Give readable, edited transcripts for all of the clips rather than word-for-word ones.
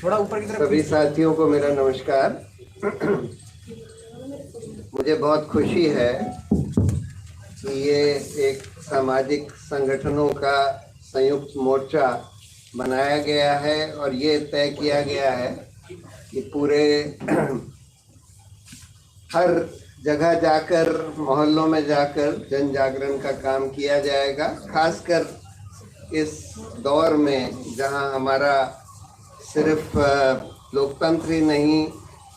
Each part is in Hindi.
थोड़ा ऊपर की तरफ। सभी साथियों को मेरा नमस्कार। मुझे बहुत खुशी है कि ये एक सामाजिक संगठनों का संयुक्त मोर्चा बनाया गया है और ये तय किया गया है कि पूरे हर जगह जाकर, मोहल्लों में जाकर जन जागरण का काम किया जाएगा। खासकर इस दौर में जहां हमारा सिर्फ लोकतंत्र ही नहीं,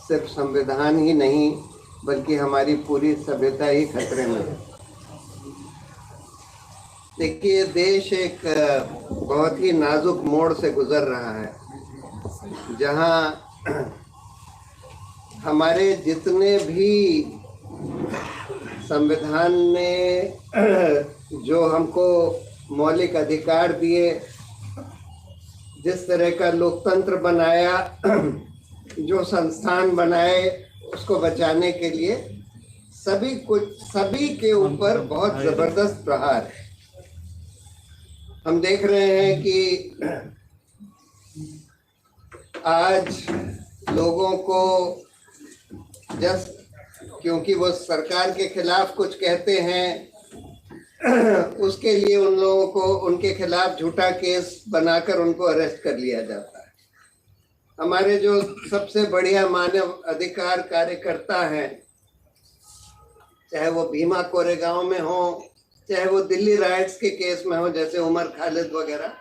सिर्फ संविधान ही नहीं, बल्कि हमारी पूरी सभ्यता ही खतरे में है। देखिए, देश एक बहुत ही नाजुक मोड़ से गुजर रहा है, जहां हमारे जितने भी संविधान ने जो हमको मौलिक अधिकार दिए, जिस तरह का लोकतंत्र बनाया, जो संस्थान बनाए उसको बचाने के लिए, सभी के ऊपर बहुत जबरदस्त प्रहार है। हम देख रहे हैं कि आज लोगों को क्योंकि वो सरकार के खिलाफ कुछ कहते हैं, उसके लिए उन लोगों को उनके खिलाफ झूठा केस बनाकर उनको अरेस्ट कर लिया जाता है। हमारे जो सबसे बढ़िया मानव अधिकार कार्यकर्ता हैं, चाहे वो भीमा कोरेगांव में हो, चाहे वो दिल्ली राइट्स के केस में हो, जैसे उमर खालिद वगैरह,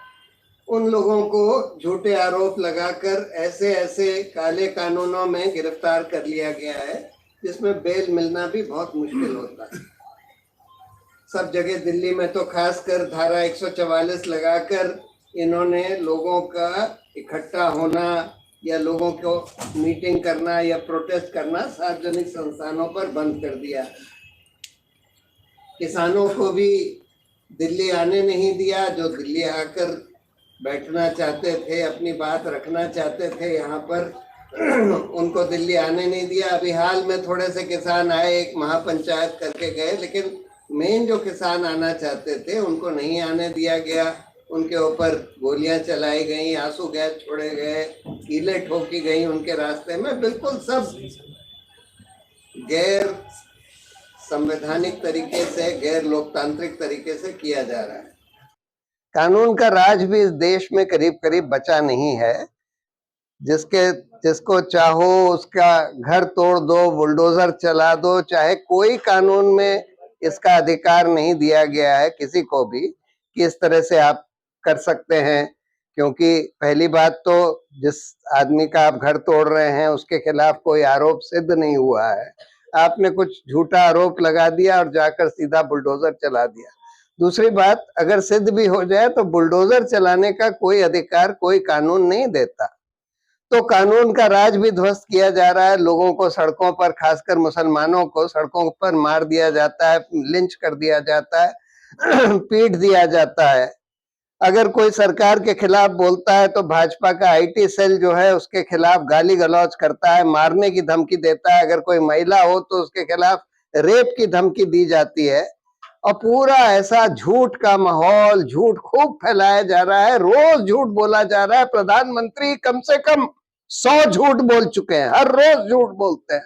उन लोगों को झूठे आरोप लगाकर ऐसे ऐसे काले कानूनों में गिरफ्तार कर लिया गया है जिसमें बेल मिलना भी बहुत मुश्किल होता है। सब जगह दिल्ली में तो खासकर धारा 144 लगाकर इन्होंने लोगों का इकट्ठा होना या लोगों को मीटिंग करना या प्रोटेस्ट करना सार्वजनिक संस्थानों पर बंद कर दिया। किसानों को भी दिल्ली आने नहीं दिया। जो दिल्ली आकर बैठना चाहते थे, अपनी बात रखना चाहते थे यहाँ पर, उनको दिल्ली आने नहीं दिया। अभी हाल में थोड़े से किसान आए, एक महापंचायत करके गए, लेकिन मेन जो किसान आना चाहते थे उनको नहीं आने दिया गया। उनके ऊपर गोलियां चलाई गई, आंसू गैस छोड़े गए, कीलें ठोकी गई उनके रास्ते में। बिल्कुल सब गैर संवैधानिक तरीके से, गैर लोकतांत्रिक तरीके से किया जा रहा है। कानून का राज भी इस देश में करीब करीब बचा नहीं है। जिसको चाहो उसका घर तोड़ दो, बुलडोजर चला दो, चाहे कोई कानून में इसका अधिकार नहीं दिया गया है किसी को भी कि इस तरह से आप कर सकते हैं। क्योंकि पहली बात तो जिस आदमी का आप घर तोड़ रहे हैं उसके खिलाफ कोई आरोप सिद्ध नहीं हुआ है। आपने कुछ झूठा आरोप लगा दिया और जाकर सीधा बुलडोजर चला दिया। दूसरी बात, अगर सिद्ध भी हो जाए तो बुलडोजर चलाने का कोई अधिकार कोई कानून नहीं देता। तो कानून का राज भी ध्वस्त किया जा रहा है। लोगों को सड़कों पर, खासकर मुसलमानों को सड़कों पर मार दिया जाता है, लिंच कर दिया जाता है, पीट दिया जाता है। अगर कोई सरकार के खिलाफ बोलता है तो भाजपा का आईटी सेल जो है उसके खिलाफ गाली गलौज करता है, मारने की धमकी देता है। अगर कोई महिला हो तो उसके खिलाफ रेप की धमकी दी जाती है। और पूरा ऐसा झूठ का माहौल, झूठ खूब फैलाया जा रहा है। रोज झूठ बोला जा रहा है। प्रधानमंत्री कम से कम 100 झूठ बोल चुके हैं, हर रोज झूठ बोलते हैं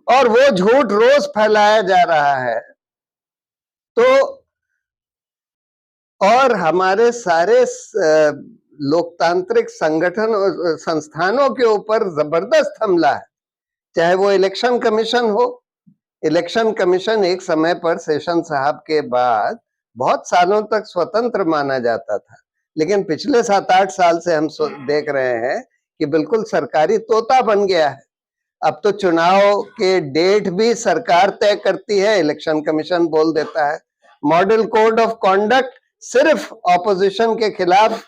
और वो झूठ रोज फैलाया जा रहा है। तो और हमारे सारे लोकतांत्रिक संगठन और संस्थानों के ऊपर जबरदस्त हमला है। चाहे वो इलेक्शन कमीशन हो। इलेक्शन कमीशन एक समय पर सेशन साहब के बाद बहुत सालों तक स्वतंत्र माना जाता था, लेकिन पिछले 7-8 साल से हम देख रहे हैं कि बिल्कुल सरकारी तोता बन गया है। अब तो चुनाव के डेट भी सरकार तय करती है, इलेक्शन कमीशन बोल देता है। मॉडल कोड ऑफ कॉन्डक्ट सिर्फ ऑपोजिशन के खिलाफ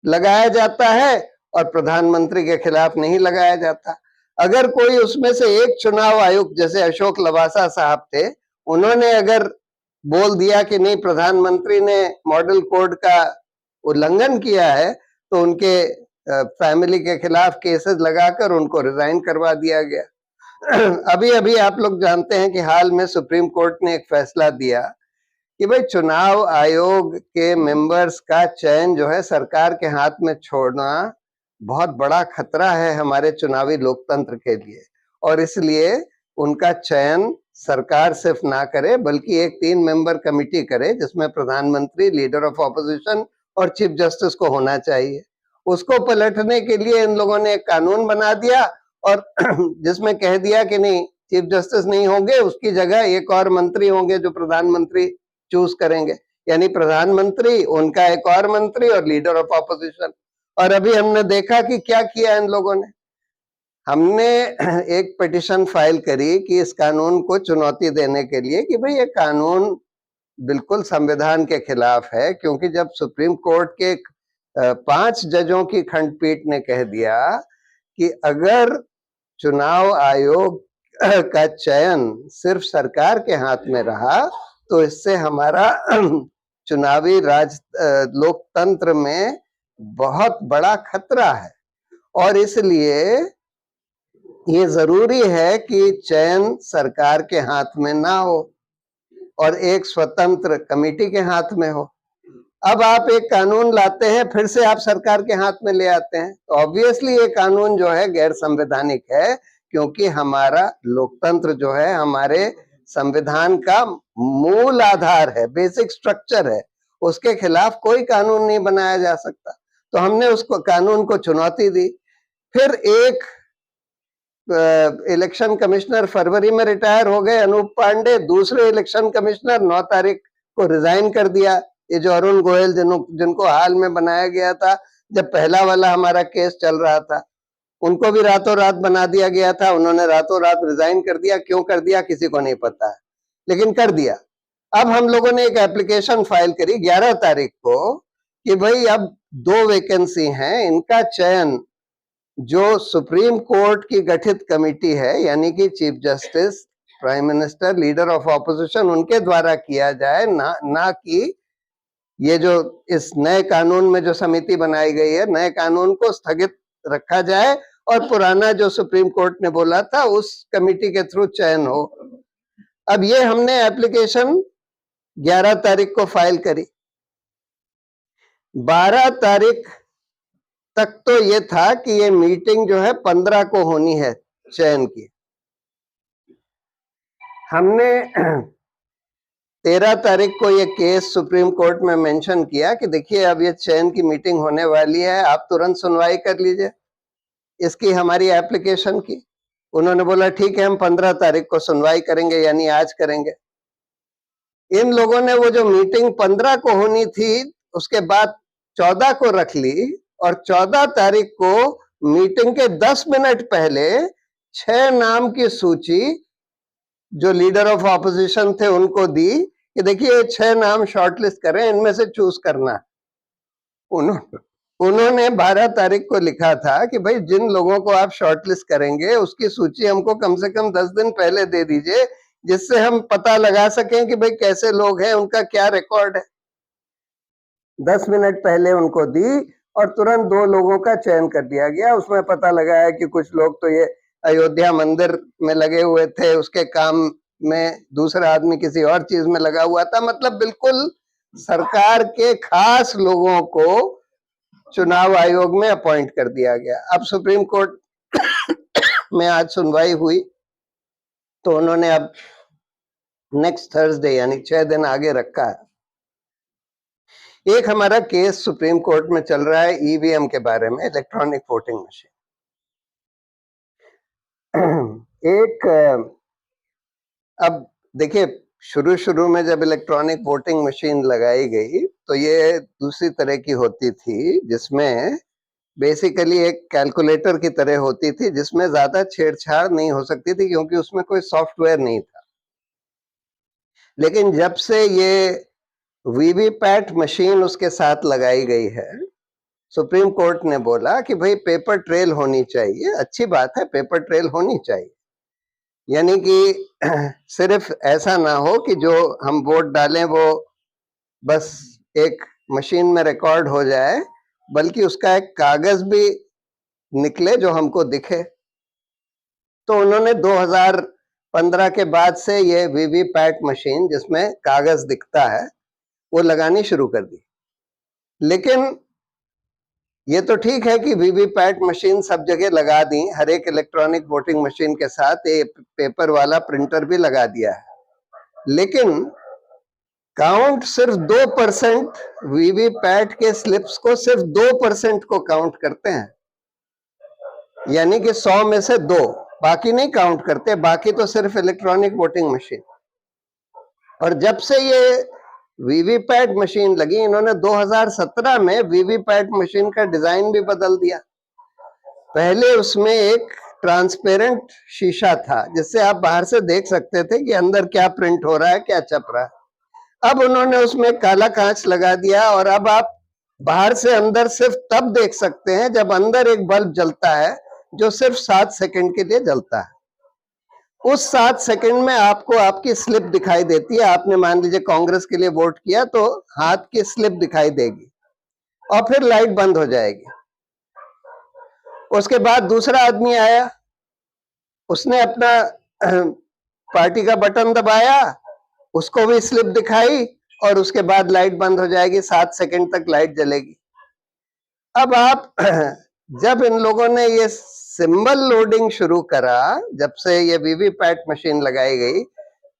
लगाया जाता है और प्रधानमंत्री के खिलाफ नहीं लगाया जाता। अगर कोई उसमें से एक चुनाव आयुक्त, जैसे अशोक लवासा साहब थे, उन्होंने अगर बोल दिया कि नहीं, प्रधानमंत्री ने मॉडल कोड का उल्लंघन किया है, तो उनके फैमिली के खिलाफ केसेस लगाकर उनको रिजाइन करवा दिया गया। अभी अभी आप लोग जानते हैं कि हाल में सुप्रीम कोर्ट ने एक फैसला दिया कि भाई चुनाव आयोग के मेंबर्स का चयन जो है सरकार के हाथ में छोड़ना बहुत बड़ा खतरा है हमारे चुनावी लोकतंत्र के लिए, और इसलिए उनका चयन सरकार सिर्फ ना करे बल्कि एक 3 मेंबर कमेटी करे जिसमें प्रधानमंत्री, लीडर ऑफ ऑपोजिशन और चीफ जस्टिस को होना चाहिए। उसको पलटने के लिए इन लोगों ने एक कानून बना दिया और जिसमें कह दिया कि नहीं, चीफ जस्टिस नहीं होंगे, उसकी जगह एक और मंत्री होंगे जो प्रधानमंत्री चूज करेंगे, यानी प्रधानमंत्री, उनका एक और मंत्री और लीडर ऑफ ऑपोजिशन। और अभी हमने देखा कि क्या किया इन लोगों ने। हमने एक पिटीशन फाइल करी कि इस कानून को चुनौती देने के लिए कि भाई ये कानून बिल्कुल संविधान के खिलाफ है, क्योंकि जब सुप्रीम कोर्ट के 5 जजों की खंडपीठ ने कह दिया कि अगर चुनाव आयोग का चयन सिर्फ सरकार के हाथ में रहा तो इससे हमारा चुनावी लोकतंत्र में बहुत बड़ा खतरा है, और इसलिए ये जरूरी है कि चयन सरकार के हाथ में ना हो और एक स्वतंत्र कमेटी के हाथ में हो। अब आप एक कानून लाते हैं, फिर से आप सरकार के हाथ में ले आते हैं, तो ऑब्वियसली ये कानून जो है गैर संवैधानिक है, क्योंकि हमारा लोकतंत्र जो है हमारे संविधान का मूल आधार है, बेसिक स्ट्रक्चर है, उसके खिलाफ कोई कानून नहीं बनाया जा सकता। तो हमने उसको कानून को चुनौती दी। फिर एक इलेक्शन कमिश्नर फरवरी में रिटायर हो गए, अनूप पांडे, दूसरे इलेक्शन कमिश्नर 9 तारीख को रिजाइन कर दिया। ये जो अरुण गोयल जिनको हाल में बनाया गया था जब पहला वाला हमारा केस चल रहा था, उनको भी रातों रात बना दिया गया था, उन्होंने रातों रात रिजाइन कर दिया। क्यों कर दिया किसी को नहीं पता है, लेकिन कर दिया। अब हम लोगों ने एक एप्लीकेशन फाइल करी 11 तारीख को कि भाई अब 2 वैकेंसी हैं, इनका चयन जो सुप्रीम कोर्ट की गठित कमेटी है, यानी कि chief justice, prime minister, leader of opposition, उनके द्वारा किया जाए, ना कि ये जो इस नए कानून में जो समिति बनाई गई है, नए कानून को स्थगित रखा जाए और पुराना जो सुप्रीम कोर्ट ने बोला था उस कमेटी के थ्रू चयन हो। अब ये हमने एप्लीकेशन 11 तारीख को फाइल करी। 12 तारीख तक तो ये था कि ये मीटिंग जो है 15 को होनी है चयन की। हमने 13 तारीख को ये केस सुप्रीम कोर्ट में मेंशन किया कि देखिए अब ये चयन की मीटिंग होने वाली है, आप तुरंत सुनवाई कर लीजिए इसकी, हमारी एप्लीकेशन की। उन्होंने बोला ठीक है, हम 15 तारीख को सुनवाई करेंगे, यानी आज करेंगे। इन लोगों ने वो जो मीटिंग 15 को होनी थी उसके बाद 14 को रख ली, और 14 तारीख को मीटिंग के 10 मिनट पहले 6 नाम की सूची जो लीडर ऑफ ऑपोजिशन थे उनको दी कि देखिए 6 नाम शॉर्टलिस्ट करें, इनमें से चूज करना। उन्होंने 12 तारीख को लिखा था कि भाई जिन लोगों को आप शॉर्टलिस्ट करेंगे उसकी सूची हमको कम से कम 10 दिन पहले दे दीजिए, जिससे हम पता लगा सकें कि भाई कैसे लोग हैं, उनका क्या रिकॉर्ड है। 10 मिनट पहले उनको दी और तुरंत 2 लोगों का चयन कर दिया गया। उसमें पता लगा है कि कुछ लोग तो ये अयोध्या मंदिर में लगे हुए थे, उसके काम में दूसरा आदमी किसी और चीज में लगा हुआ था। मतलब बिल्कुल सरकार के खास लोगों को चुनाव आयोग में अपॉइंट कर दिया गया। अब सुप्रीम कोर्ट में आज सुनवाई हुई तो उन्होंने अब नेक्स्ट थर्सडे यानी 6 दिन आगे रखा है। एक हमारा केस सुप्रीम कोर्ट में चल रहा है ईवीएम के बारे में, इलेक्ट्रॉनिक वोटिंग मशीन। एक अब देखिए, शुरू में जब इलेक्ट्रॉनिक वोटिंग मशीन लगाई गई तो ये दूसरी तरह की होती थी, जिसमें बेसिकली एक कैलकुलेटर की तरह होती थी, जिसमें ज्यादा छेड़छाड़ नहीं हो सकती थी क्योंकि उसमें कोई सॉफ्टवेयर नहीं था। लेकिन जब से ये वीवीपैट मशीन उसके साथ लगाई गई है, सुप्रीम कोर्ट ने बोला कि भाई पेपर ट्रेल होनी चाहिए। अच्छी बात है, पेपर ट्रेल होनी चाहिए, यानी कि सिर्फ ऐसा ना हो कि जो हम वोट डालें वो बस एक मशीन में रिकॉर्ड हो जाए, बल्कि उसका एक कागज भी निकले जो हमको दिखे। तो उन्होंने 2015 के बाद से ये वीवीपैट मशीन जिसमें कागज दिखता है वो लगानी शुरू कर दी। लेकिन ये तो ठीक है कि वीवीपैट मशीन सब जगह लगा दी, हर एक इलेक्ट्रॉनिक वोटिंग मशीन के साथ एक पेपर वाला प्रिंटर भी लगा दिया है, लेकिन काउंट सिर्फ 2%, वीवीपैट के स्लिप्स को सिर्फ 2% को काउंट करते हैं, यानी कि 100 में से 2, बाकी नहीं काउंट करते, बाकी तो सिर्फ इलेक्ट्रॉनिक वोटिंग मशीन। और जब से ये वीवीपैट मशीन लगी, इन्होंने 2017 में वीवीपैट मशीन का डिजाइन भी बदल दिया। पहले उसमें एक ट्रांसपेरेंट शीशा था जिससे आप बाहर से देख सकते थे कि अंदर क्या प्रिंट हो रहा है, क्या छप रहा है। अब उन्होंने उसमें काला कांच लगा दिया और अब आप बाहर से अंदर सिर्फ तब देख सकते हैं जब अंदर एक बल्ब जलता है जो सिर्फ 7 सेकंड के लिए जलता है। उस 7 सेकंड में आपको आपकी स्लिप दिखाई देती है। आपने मान लीजिए कांग्रेस के लिए वोट किया तो हाथ की स्लिप दिखाई देगी और फिर लाइट बंद हो जाएगी। उसके बाद दूसरा आदमी आया, उसने अपना पार्टी का बटन दबाया, उसको भी स्लिप दिखाई और उसके बाद लाइट बंद हो जाएगी, 7 सेकंड तक लाइट जलेगी। अब आप जब इन लोगों ने ये सिंबल लोडिंग शुरू करा, जब से ये वीवीपैट मशीन लगाई गई,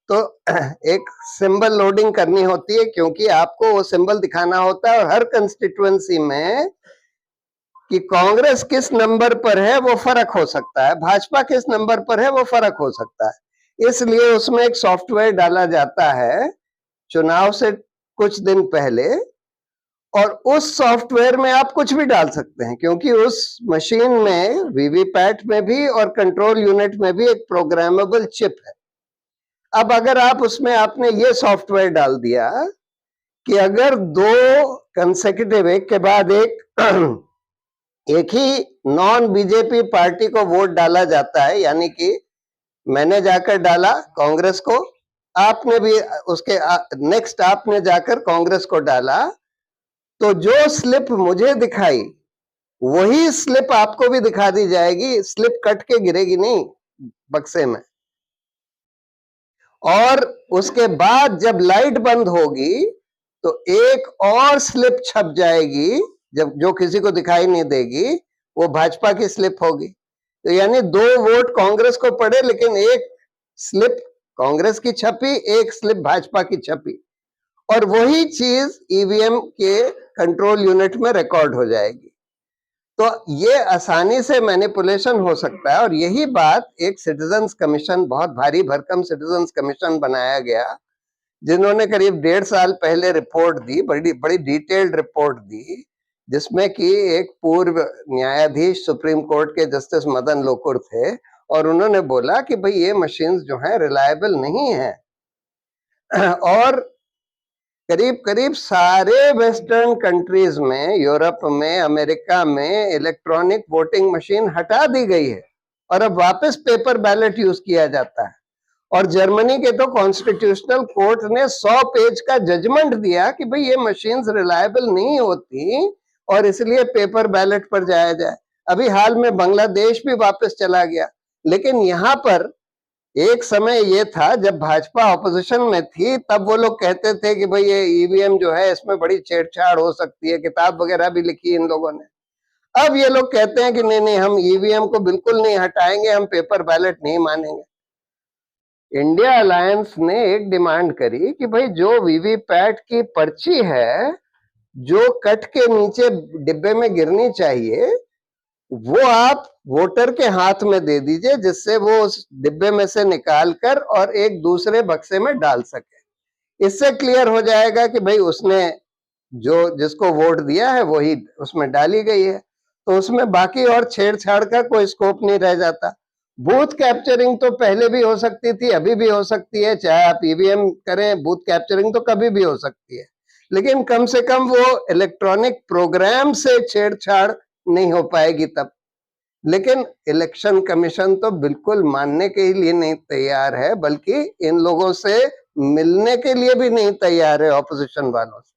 तो एक सिंबल लोडिंग करनी होती है क्योंकि आपको वो सिंबल दिखाना होता है और हर कंस्टिट्यूएंसी में कि कांग्रेस किस नंबर पर है वो फर्क हो सकता है, भाजपा किस नंबर पर है वो फर्क हो सकता है। इसलिए उसमें एक सॉफ्टवेयर डाला जाता है चुनाव से कुछ दिन पहले, और उस सॉफ्टवेयर में आप कुछ भी डाल सकते हैं क्योंकि उस मशीन में, वीवीपैट में भी और कंट्रोल यूनिट में भी एक प्रोग्रामेबल चिप है। अब अगर आप उसमें आपने ये सॉफ्टवेयर डाल दिया कि अगर 2 कंसेक्यूटिव, एक के बाद एक ही नॉन बीजेपी पार्टी को वोट डाला जाता है, यानी कि मैंने जाकर डाला कांग्रेस को, आपने भी उसके नेक्स्ट आपने जाकर कांग्रेस को डाला, तो जो स्लिप मुझे दिखाई वही स्लिप आपको भी दिखा दी जाएगी। स्लिप कट के गिरेगी नहीं बक्से में। और उसके बाद जब लाइट बंद होगी तो एक और स्लिप छप जाएगी, जब जो किसी को दिखाई नहीं देगी, वो भाजपा की स्लिप होगी। तो यानी 2 वोट कांग्रेस को पड़े लेकिन एक स्लिप कांग्रेस की छपी, एक स्लिप भाजपा की छपी, और वही चीज ईवीएम के कंट्रोल यूनिट में रिकॉर्ड हो जाएगी। तो ये आसानी से मैनिपुलेशन हो सकता है। और यही बात एक सिटीजन्स कमीशन, बहुत भारी भरकम सिटीजन्स कमीशन बनाया गया, जिन्होंने करीब 1.5 साल पहले रिपोर्ट दी, बड़ी बड़ी डिटेल्ड रिपोर्ट दी, जिसमें कि एक पूर्व न्यायाधीश सुप्रीम कोर्ट के जस्टिस मदन लोकुर थे, और उन्होंने बोला कि भाई ये मशीन्स जो हैं रिलायबल नहीं है। और करीब करीब सारे वेस्टर्न कंट्रीज में, यूरोप में, अमेरिका में इलेक्ट्रॉनिक वोटिंग मशीन हटा दी गई है और अब वापस पेपर बैलेट यूज किया जाता है। और जर्मनी के तो कॉन्स्टिट्यूशनल कोर्ट ने 100 पेज का जजमेंट दिया कि भाई ये मशीन्स रिलायबल नहीं होती और इसलिए पेपर बैलेट पर जाया जाए। अभी हाल में बांग्लादेश भी वापस चला गया। लेकिन यहाँ पर एक समय ये था जब भाजपा ऑपोजिशन में थी, तब वो लोग कहते थे कि भाई ये ईवीएम जो है इसमें बड़ी छेड़छाड़ हो सकती है, किताब वगैरह भी लिखी इन लोगों ने। अब ये लोग कहते हैं कि नहीं नहीं, हम ईवीएम को बिल्कुल नहीं हटाएंगे, हम पेपर बैलेट नहीं मानेंगे। इंडिया अलायंस ने एक डिमांड करी कि भाई जो वीवीपैट की पर्ची है, जो कट के नीचे डिब्बे में गिरनी चाहिए, वो आप वोटर के हाथ में दे दीजिए, जिससे वो उस डिब्बे में से निकाल कर और एक दूसरे बक्से में डाल सके। इससे क्लियर हो जाएगा कि भाई उसने जो जिसको वोट दिया है वही उसमें डाली गई है, तो उसमें बाकी और छेड़छाड़ का कोई स्कोप नहीं रह जाता। बूथ कैप्चरिंग तो पहले भी हो सकती थी, अभी भी हो सकती है, चाहे आप ईवीएम करें, बूथ कैप्चरिंग तो कभी भी हो सकती है, लेकिन कम से कम वो इलेक्ट्रॉनिक प्रोग्राम से छेड़छाड़ नहीं हो पाएगी तब। लेकिन इलेक्शन कमीशन तो बिल्कुल मानने के लिए नहीं तैयार है, बल्कि इन लोगों से मिलने के लिए भी नहीं तैयार है, ऑपोजिशन वालों से।